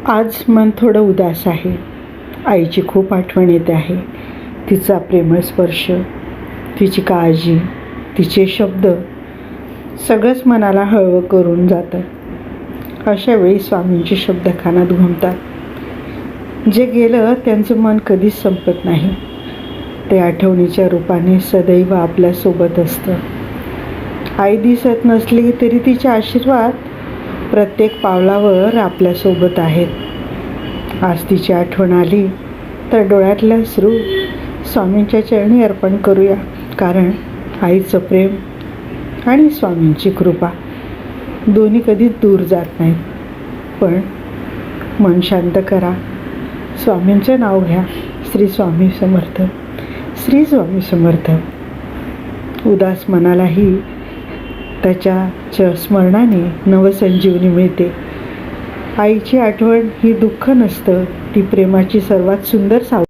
आज मन थोडं उदास आहे. आईची खूप आठवण येते आहे. तिचा प्रेमळ स्पर्श, तिची काळजी, तिचे शब्द सगळंच मनाला हळवं करून जातं. अशा वेळी स्वामींचे शब्द कानात घुमतात. जे गेलं त्यांचं मन कधीच संपत नाही. ते आठवणीच्या रूपाने सदैव आपल्यासोबत असतं. आई दिसत नसली तरी तिचे आशीर्वाद प्रत्येक पावलावर आपल्यासोबत आहेत. आज तिची आठवण आली तर डोळ्यातल्या अश्रू स्वामींच्या चरणी अर्पण करूया. कारण आईचं प्रेम आणि स्वामींची कृपा दोन्ही कधीच दूर जात नाहीत. पण मन शांत करा, स्वामींचं नाव घ्या. श्री स्वामी समर्थ, श्री स्वामी समर्थ. उदास मनालाही त्याच्या स्मरणाने नवसंजीवनी मिळते. आईची आठवण ही दुःख नसतं, ती प्रेमाची सर्वात सुंदर